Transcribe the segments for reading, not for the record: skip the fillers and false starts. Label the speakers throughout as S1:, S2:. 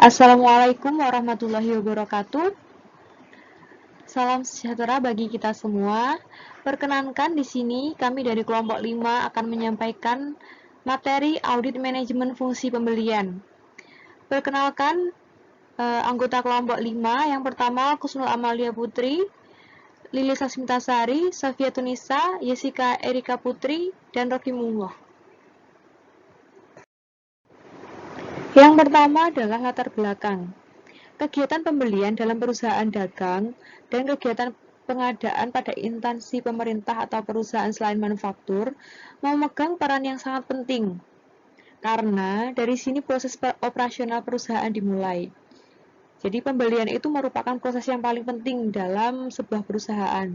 S1: Assalamualaikum warahmatullahi wabarakatuh. Salam sejahtera bagi kita semua. Perkenankan di sini kami dari kelompok 5 akan menyampaikan materi audit manajemen fungsi pembelian. Perkenalkan anggota kelompok 5 yang pertama Kusnul Amalia Putri, Lilis Sasmitasari, Safia Tunisa, Jessica Erika Putri, dan Rocky Mullah. Yang pertama adalah latar belakang. Kegiatan pembelian dalam perusahaan dagang dan kegiatan pengadaan pada instansi pemerintah atau perusahaan selain manufaktur memegang peran yang sangat penting karena dari sini proses operasional perusahaan dimulai. Jadi pembelian itu merupakan proses yang paling penting dalam sebuah perusahaan.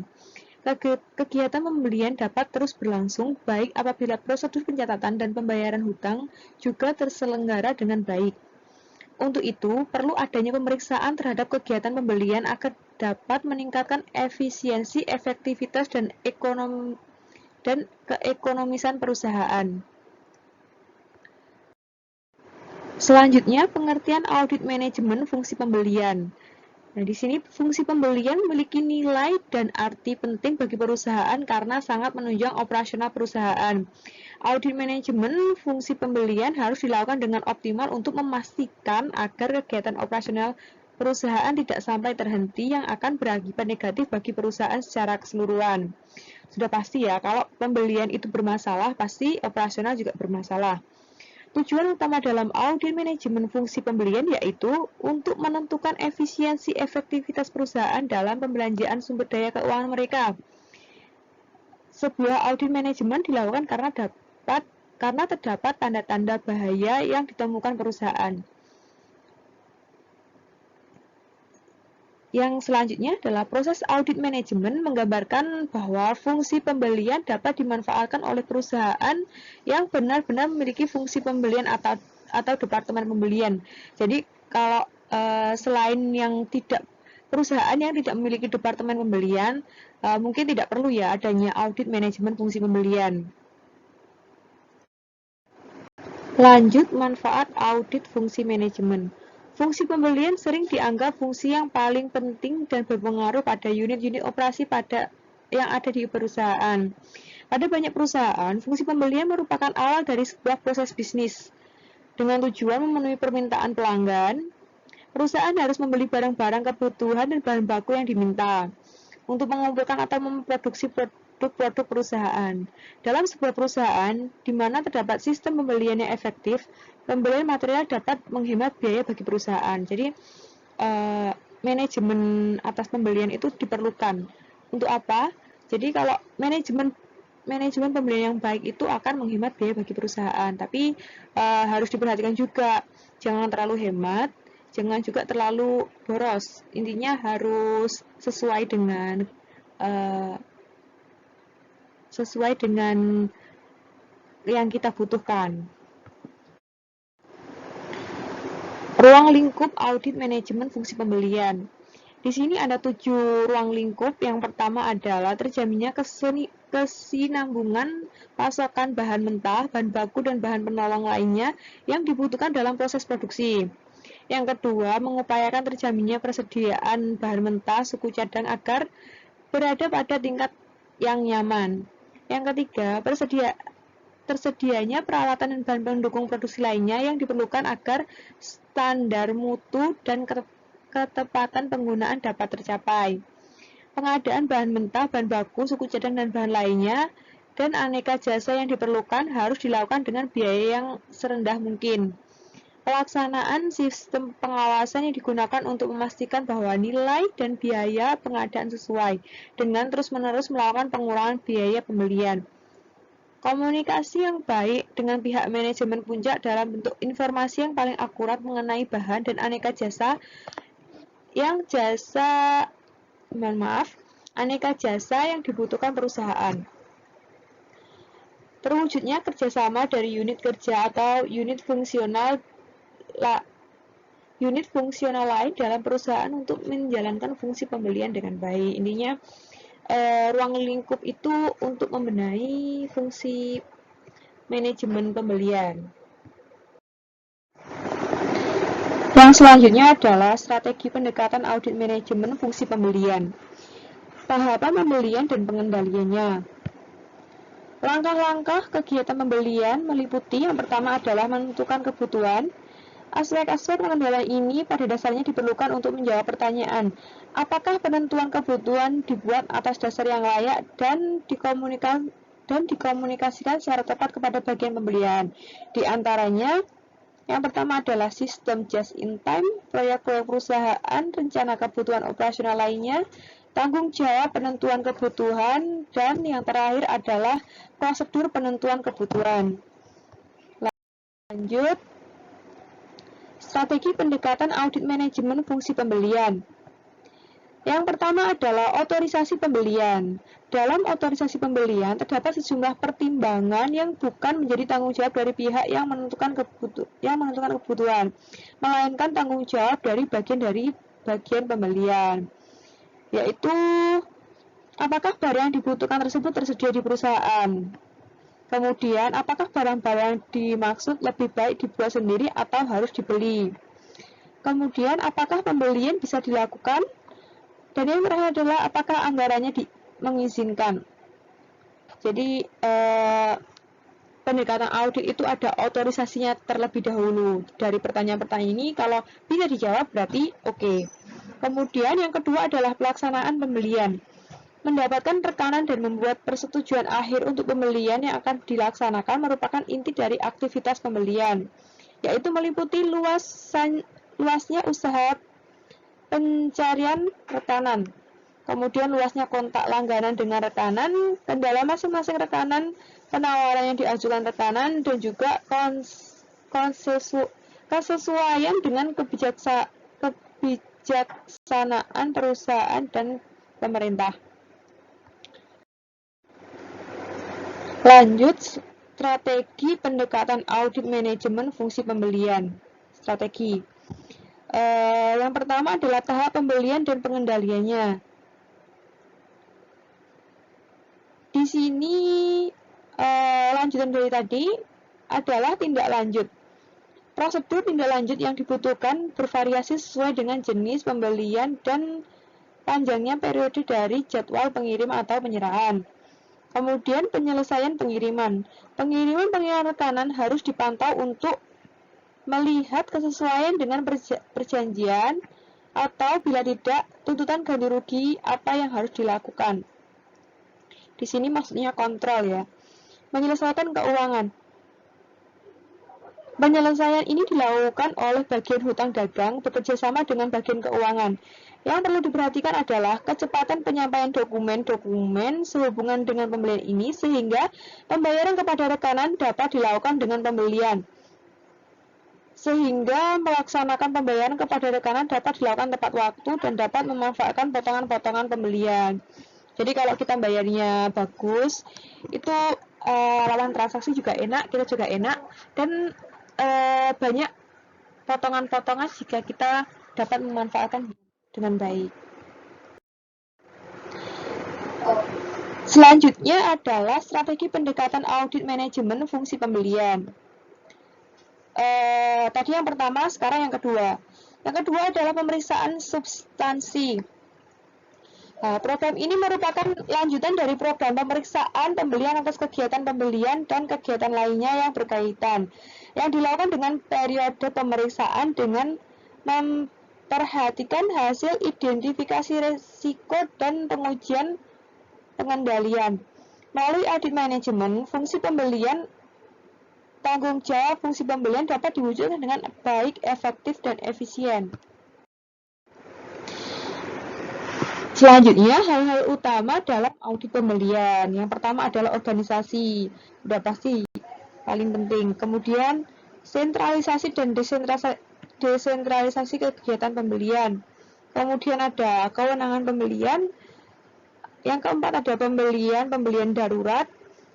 S1: Kegiatan pembelian dapat terus berlangsung baik apabila prosedur pencatatan dan pembayaran hutang juga terselenggara dengan baik. Untuk itu, perlu adanya pemeriksaan terhadap kegiatan pembelian agar dapat meningkatkan efisiensi, efektivitas, dan keekonomisan perusahaan. Selanjutnya, pengertian audit manajemen fungsi pembelian. Nah, di sini fungsi pembelian memiliki nilai dan arti penting bagi perusahaan karena sangat menunjang operasional perusahaan. Audit manajemen fungsi pembelian harus dilakukan dengan optimal untuk memastikan agar kegiatan operasional perusahaan tidak sampai terhenti yang akan berakibat negatif bagi perusahaan secara keseluruhan. Sudah pasti ya, kalau pembelian itu bermasalah, pasti operasional juga bermasalah. Tujuan utama dalam audit manajemen fungsi pembelian yaitu untuk menentukan efisiensi efektivitas perusahaan dalam pembelanjaan sumber daya keuangan mereka. Sebuah audit manajemen dilakukan karena terdapat tanda-tanda bahaya yang ditemukan perusahaan. Yang selanjutnya adalah proses audit manajemen menggambarkan bahwa fungsi pembelian dapat dimanfaatkan oleh perusahaan yang benar-benar memiliki fungsi pembelian atau departemen pembelian. Jadi kalau selain yang perusahaan yang tidak memiliki departemen pembelian, mungkin tidak perlu ya adanya audit manajemen fungsi pembelian. Lanjut, manfaat audit fungsi manajemen. Fungsi pembelian sering dianggap fungsi yang paling penting dan berpengaruh pada unit-unit operasi yang ada di perusahaan. Pada banyak perusahaan, fungsi pembelian merupakan awal dari sebuah proses bisnis. Dengan tujuan memenuhi permintaan pelanggan, perusahaan harus membeli barang-barang kebutuhan dan bahan baku yang diminta untuk mengumpulkan atau memproduksi produk perusahaan. Dalam sebuah perusahaan, di mana terdapat sistem pembelian yang efektif, pembelian material dapat menghemat biaya bagi perusahaan. Jadi, manajemen atas pembelian itu diperlukan. Untuk apa? Jadi, kalau manajemen pembelian yang baik itu akan menghemat biaya bagi perusahaan. Tapi, harus diperhatikan juga, jangan terlalu hemat, jangan juga terlalu boros. Intinya harus sesuai dengan yang kita butuhkan. Ruang lingkup audit manajemen fungsi pembelian. Di sini ada 7 ruang lingkup. Yang pertama adalah terjaminnya kesinambungan pasokan bahan mentah, bahan baku, dan bahan penolong lainnya yang dibutuhkan dalam proses produksi. Yang kedua, mengupayakan terjaminnya persediaan bahan mentah suku cadang agar berada pada tingkat yang nyaman. Yang ketiga, tersedianya peralatan dan bahan pendukung produksi lainnya yang diperlukan agar standar mutu dan ketepatan penggunaan dapat tercapai. Pengadaan bahan mentah, bahan baku, suku cadang, dan bahan lainnya, dan aneka jasa yang diperlukan harus dilakukan dengan biaya yang serendah mungkin. Pelaksanaan sistem pengawasan yang digunakan untuk memastikan bahwa nilai dan biaya pengadaan sesuai dengan terus-menerus melakukan pengurangan biaya pembelian. Komunikasi yang baik dengan pihak manajemen puncak dalam bentuk informasi yang paling akurat mengenai bahan dan aneka jasa yang dibutuhkan perusahaan. Terwujudnya kerjasama dari unit kerja atau unit fungsional lain dalam perusahaan untuk menjalankan fungsi pembelian dengan baik. Intinya, ruang lingkup itu untuk membenahi fungsi manajemen pembelian. Yang selanjutnya adalah strategi pendekatan audit manajemen fungsi pembelian. Tahapan pembelian dan pengendaliannya. Langkah-langkah kegiatan pembelian meliputi yang pertama adalah menentukan kebutuhan. Aspek-aspek pengendalian ini pada dasarnya diperlukan untuk menjawab pertanyaan, apakah penentuan kebutuhan dibuat atas dasar yang layak dan dikomunikasikan secara tepat kepada bagian pembelian. Di antaranya, yang pertama adalah sistem just in time, proyek-proyek perusahaan, rencana kebutuhan operasional lainnya, tanggung jawab penentuan kebutuhan, dan yang terakhir adalah prosedur penentuan kebutuhan. Lanjut, strategi pendekatan audit manajemen fungsi pembelian. Yang pertama adalah otorisasi pembelian. Dalam otorisasi pembelian, terdapat sejumlah pertimbangan yang bukan menjadi tanggung jawab dari pihak yang menentukan kebutuhan, melainkan tanggung jawab dari bagian pembelian, yaitu apakah barang yang dibutuhkan tersebut tersedia di perusahaan. Kemudian, apakah barang-barang dimaksud lebih baik dibuat sendiri atau harus dibeli. Kemudian, apakah pembelian bisa dilakukan. Dan yang terakhir adalah apakah anggarannya mengizinkan. Jadi pendekatan audit itu ada otorisasinya terlebih dahulu. Dari pertanyaan-pertanyaan ini kalau bisa dijawab berarti oke. Kemudian yang kedua adalah pelaksanaan pembelian. Mendapatkan rekanan dan membuat persetujuan akhir untuk pembelian yang akan dilaksanakan merupakan inti dari aktivitas pembelian, yaitu meliputi luasnya usaha pencarian rekanan, kemudian luasnya kontak langganan dengan rekanan, kendala masing-masing rekanan, penawaran yang diajukan rekanan, dan juga kesesuaian dengan kebijaksanaan perusahaan dan pemerintah. Lanjut, strategi pendekatan audit manajemen fungsi pembelian. Strategi. Yang pertama adalah tahap pembelian dan pengendaliannya. Di sini lanjutan dari tadi adalah tindak lanjut. Prosedur tindak lanjut yang dibutuhkan bervariasi sesuai dengan jenis pembelian dan panjangnya periode dari jadwal pengirim atau penyerahan. Kemudian penyelesaian pengiriman. Pengiriman rekanan harus dipantau untuk melihat kesesuaian dengan perjanjian atau bila tidak, tuntutan ganti rugi apa yang harus dilakukan. Di sini maksudnya kontrol ya. Menyelesaikan keuangan. Penyelesaian ini dilakukan oleh bagian hutang dagang bekerjasama dengan bagian keuangan. Yang perlu diperhatikan adalah kecepatan penyampaian dokumen-dokumen sehubungan dengan pembelian ini sehingga pembayaran kepada rekanan dapat dilakukan dengan pembelian. Sehingga melaksanakan pembayaran kepada rekanan dapat dilakukan tepat waktu dan dapat memanfaatkan potongan-potongan pembelian. Jadi kalau kita bayarnya bagus, itu lawan transaksi juga enak, kita juga enak, dan banyak potongan-potongan jika kita dapat memanfaatkan dengan baik. Selanjutnya adalah strategi pendekatan audit manajemen fungsi pembelian. Tadi yang pertama, sekarang yang kedua. Yang kedua adalah pemeriksaan substansi. Program ini merupakan lanjutan dari program pemeriksaan pembelian atas kegiatan pembelian dan kegiatan lainnya yang berkaitan, yang dilakukan dengan periode pemeriksaan dengan memperhatikan hasil identifikasi risiko dan pengujian pengendalian. Melalui audit manajemen, fungsi pembelian tanggung jawab fungsi pembelian dapat diwujudkan dengan baik, efektif, dan efisien. Selanjutnya, hal-hal utama dalam audit pembelian. Yang pertama adalah organisasi, sudah pasti paling penting. Kemudian, sentralisasi dan desentralisasi kegiatan pembelian. Kemudian ada kewenangan pembelian. Yang keempat ada pembelian darurat.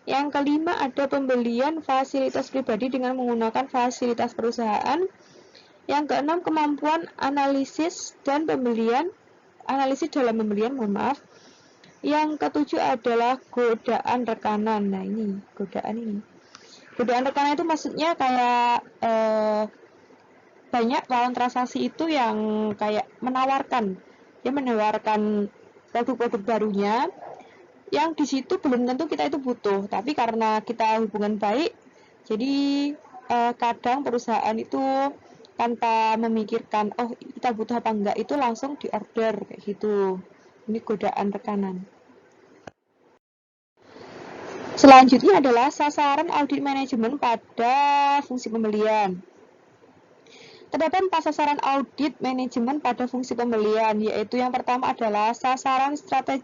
S1: Yang kelima ada pembelian fasilitas pribadi dengan menggunakan fasilitas perusahaan. Yang keenam kemampuan analisis dalam pembelian. Yang ketujuh adalah godaan rekanan. Nah ini, godaan rekanan itu maksudnya kayak banyak lawan transaksi itu yang kayak menawarkan produk-produk barunya yang di situ belum tentu kita itu butuh, tapi karena kita hubungan baik, jadi kadang perusahaan itu tanpa memikirkan oh kita butuh apa enggak itu langsung diorder kayak gitu. Ini godaan tekanan. Selanjutnya adalah sasaran audit manajemen pada fungsi pembelian. Terdapat 4 sasaran audit manajemen pada fungsi pembelian, yaitu yang pertama adalah sasaran strategi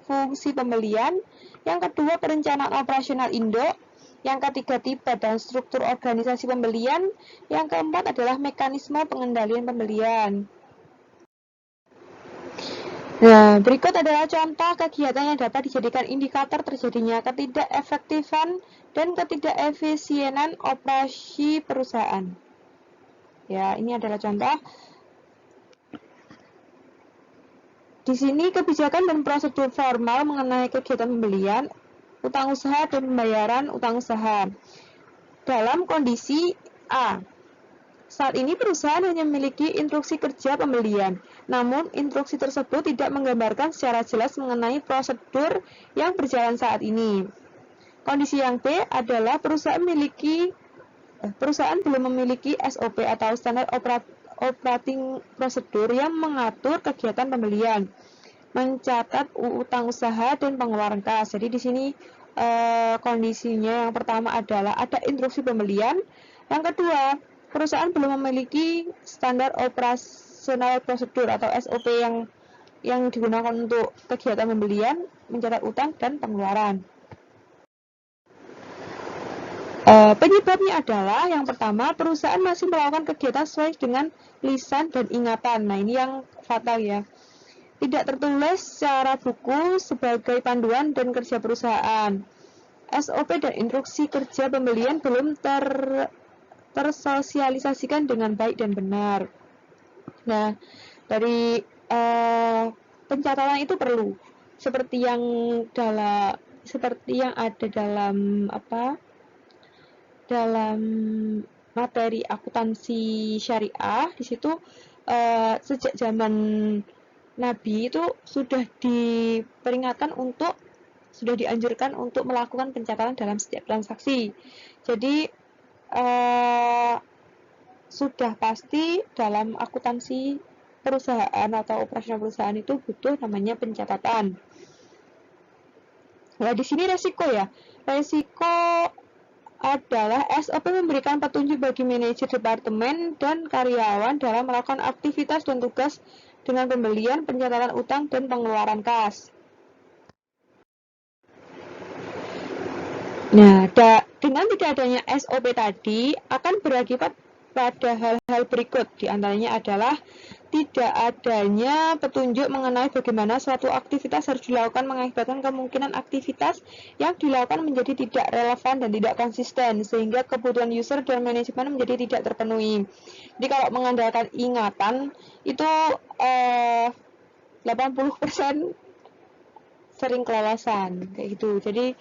S1: fungsi pembelian, yang kedua perencanaan operasional induk, yang ketiga tipe dan struktur organisasi pembelian, yang keempat adalah mekanisme pengendalian pembelian. Nah, berikut adalah contoh kegiatan yang dapat dijadikan indikator terjadinya ketidakefektifan dan ketidakefisienan operasi perusahaan. Ya, ini adalah contoh. Di sini kebijakan dan prosedur formal mengenai kegiatan pembelian, utang usaha dan pembayaran utang usaha. Dalam kondisi A, saat ini perusahaan hanya memiliki instruksi kerja pembelian, namun instruksi tersebut tidak menggambarkan secara jelas mengenai prosedur yang berjalan saat ini. Kondisi yang B adalah perusahaan belum memiliki SOP atau standar operating procedure yang mengatur kegiatan pembelian, mencatat utang usaha dan pengeluaran kas. Jadi di sini kondisinya yang pertama adalah ada instruksi pembelian, yang kedua perusahaan belum memiliki standar operasional prosedur atau SOP yang digunakan untuk kegiatan pembelian, mencatat utang dan pengeluaran. Penyebabnya adalah yang pertama perusahaan masih melakukan kegiatan sesuai dengan lisan dan ingatan. Nah, ini yang fatal ya. Tidak tertulis secara buku sebagai panduan dan kerja perusahaan. SOP dan instruksi kerja pembelian belum tersosialisasikan dengan baik dan benar. Nah, dari pencatatan itu perlu seperti yang ada dalam materi akuntansi syariah. Di situ sejak zaman Nabi itu sudah dianjurkan untuk melakukan pencatatan dalam setiap transaksi. Jadi sudah pasti dalam akuntansi perusahaan atau operasional perusahaan itu butuh namanya pencatatan. Nah, di sini resiko ya. Resiko adalah SOP memberikan petunjuk bagi manajer departemen dan karyawan dalam melakukan aktivitas dan tugas dengan pembelian, pencatatan utang, dan pengeluaran kas. Nah, dengan tidak adanya SOP tadi akan berakibat pada hal-hal berikut. Di antaranya adalah tidak adanya petunjuk mengenai bagaimana suatu aktivitas harus dilakukan mengakibatkan kemungkinan aktivitas yang dilakukan menjadi tidak relevan dan tidak konsisten, sehingga kebutuhan user dan manajemen menjadi tidak terpenuhi. Jadi kalau mengandalkan ingatan, itu 80% sering kelolosan, kayak gitu. Jadi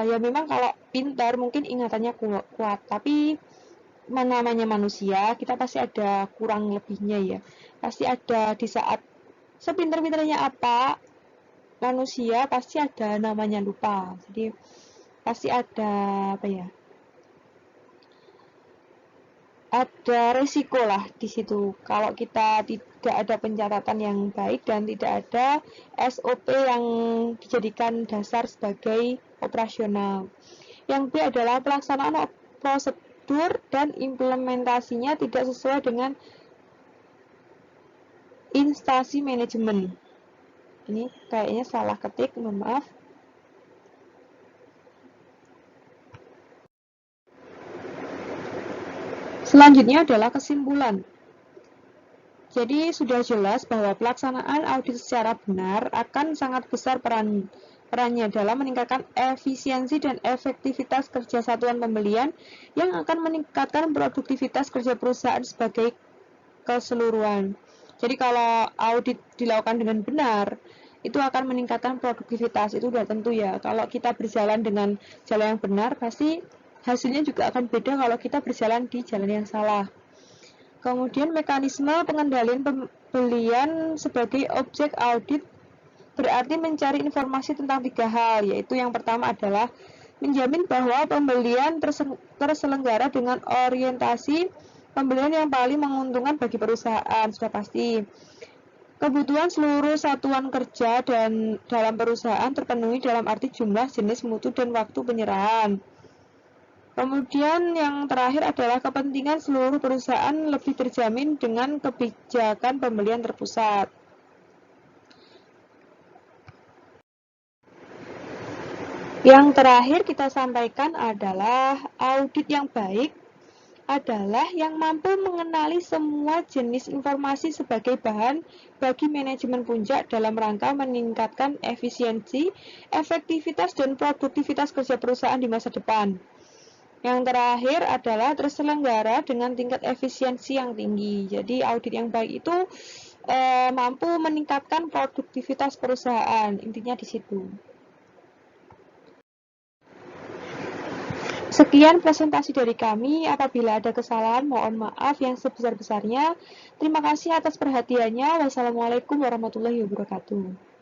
S1: ya memang kalau pintar mungkin ingatannya kuat, tapi namanya manusia, kita pasti ada kurang lebihnya ya. Pasti ada di saat sepintar-pintarnya apa, manusia pasti ada namanya lupa. Jadi pasti ada ada resiko lah di situ. Kalau kita tidak ada pencatatan yang baik dan tidak ada SOP yang dijadikan dasar sebagai operasional. Yang B adalah pelaksanaan prosedur dan implementasinya tidak sesuai dengan instansi manajemen. Ini kayaknya salah ketik, mohon maaf. Selanjutnya adalah kesimpulan. Jadi sudah jelas bahwa pelaksanaan audit secara benar akan sangat besar perannya dalam meningkatkan efisiensi dan efektivitas kerja satuan pembelian yang akan meningkatkan produktivitas kerja perusahaan sebagai keseluruhan. Jadi kalau audit dilakukan dengan benar, itu akan meningkatkan produktivitas. Itu sudah tentu ya. Kalau kita berjalan dengan jalan yang benar, pasti hasilnya juga akan beda kalau kita berjalan di jalan yang salah. Kemudian mekanisme pengendalian pembelian sebagai objek audit berarti mencari informasi tentang 3 hal, yaitu yang pertama adalah menjamin bahwa pembelian terselenggara dengan orientasi pembelian yang paling menguntungkan bagi perusahaan, sudah pasti. Kebutuhan seluruh satuan kerja dan dalam perusahaan terpenuhi dalam arti jumlah, jenis, mutu, dan waktu penyerahan. Kemudian yang terakhir adalah kepentingan seluruh perusahaan lebih terjamin dengan kebijakan pembelian terpusat. Yang terakhir kita sampaikan adalah audit yang baik adalah yang mampu mengenali semua jenis informasi sebagai bahan bagi manajemen puncak dalam rangka meningkatkan efisiensi, efektivitas, dan produktivitas kerja perusahaan di masa depan. Yang terakhir adalah terselenggara dengan tingkat efisiensi yang tinggi. Jadi audit yang baik itu mampu meningkatkan produktivitas perusahaan. Intinya di situ. Sekian presentasi dari kami. Apabila ada kesalahan, mohon maaf yang sebesar-besarnya. Terima kasih atas perhatiannya. Wassalamualaikum warahmatullahi wabarakatuh.